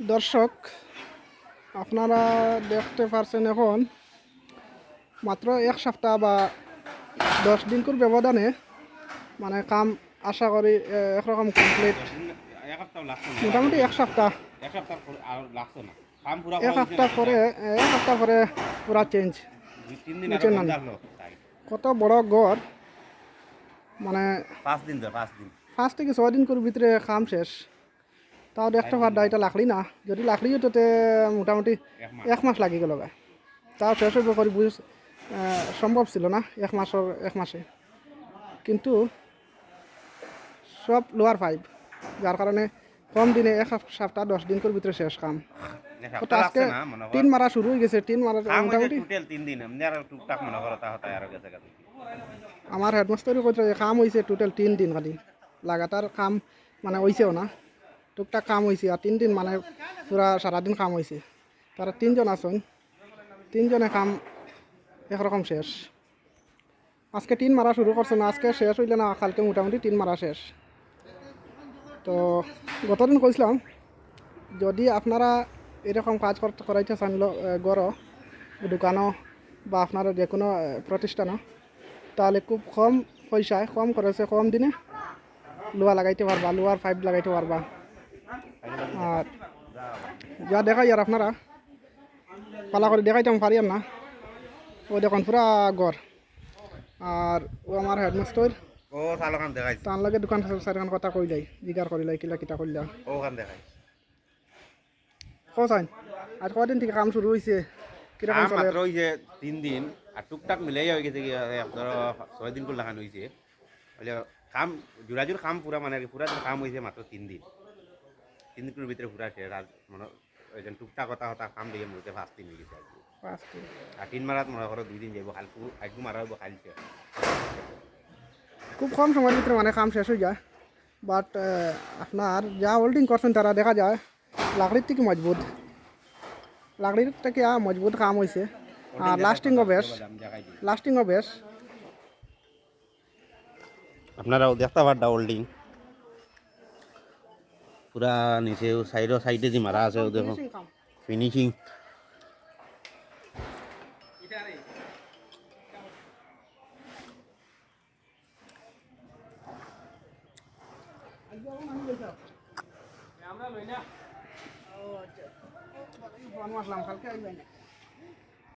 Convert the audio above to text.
দর্শক, আপনারা দেখতে পারছেন এখন মাত্র এক সপ্তাহ বা 10 দিন ব্যবধানে মানে কাম আশা করি একরকম কমপ্লিট। মোটামুটি এক সপ্তাহ এক সপ্তাহ পরে পুরা চেঞ্জ। বুঝছেন না কত বড় গড়, মানে 5 থেকে 6 দিন করে ভিতরে কাম শেষ। তাও দেখতে পারদা এটা লাকড়ি না, যদি লাকড়ি হতো মোটামুটি 1 মাস লাগি গেল। তাও শেষ হইব করে বুঝ সম্ভব ছিল না 1 মাসে, কিন্তু সব লোয়ার পাইপ, যার কারণে কম দিনে এক সপ্তাহ 10 দিন করে ভিতরে শেষ কাম। তো আজকে টিন মারা শুরু হয়ে গেছে। টিন মারা মোটামুটি আমার হেডমাস্টারও কইছে কাম হয়েছে টোটাল 3 দিন, খালি লাগাতার কাম মানে হয়েছেও না, টুকটাক কাম হয়েছে। আর 3 দিন মানে পুরা সারাদিন কাম হয়েছে। তারা 3জন আছেন, 3জনে কাম একরকম শেষ। আজকে টিন মারা শুরু করছে না, আজকে শেষ হইলে না কালকে মোটামুটি টিন মারা শেষ। তো গতদিন কইছিলাম যদি আপনারা এরকম কাজ করাইতে চান গড় দোকানও বা আপনারা যে কোনো প্রতিষ্ঠানও, তাহলে খুব কম পয়সায় কম খরচে কম দিনে লোহা লাগাইতে পারবা, লোহার পাইপ লাগাইতে পারবা। আর যা দেখাই আর আপনারা পালা করে দেখাইতাম পারি না। ও দেখুন পুরা গড়। আর ও আমার হেডমাস্টার তার লগে দোকান চারিখান কথা কই যাই, জিগার করিলাই কিলা কিতা করলাম কসাইন। আর কদিন থেকে কাম শুরু হয়েছে, কিরকম চলে? মাত্র হইছে 3 দিন, আর টুকটাক মিলাই হয়ে গেছে কি 6 দিন করে লাগানো হয়েছে। কাম জোড়াজোর কাম পুরা মানে পুরা কাম হয়েছে মাত্র 3 দিন। 3 দিনের ভিতরে পুরা শেষ। আর মানে ওই টুকটাক কথা কথা কাম দিয়ে মধ্যে 5 দিন হয়ে গেছে। আর 3 মারাত মনে করো 2 দিন যাবো, কালকু আজকু মারা হইব কালকে। খুব কম সময়ের ভিতরে মানে কাম শেষ হয়ে যায়। বাট আপনার যা হোল্ডিং করছেন তারা দেখা যায় লাকড়ির থেকে মজবুত, লাকড়ির থেকে মজবুত কাম হয়েছে। আর লাস্টিংও বেশ। আপনারাও দেখতে পারডা হোল্ডিং পুরা নিচে সাইডে যে মারা আছে দেখো ফিনিশিং। আমরা লই না। ও আচ্ছা। কালকে আইবেন।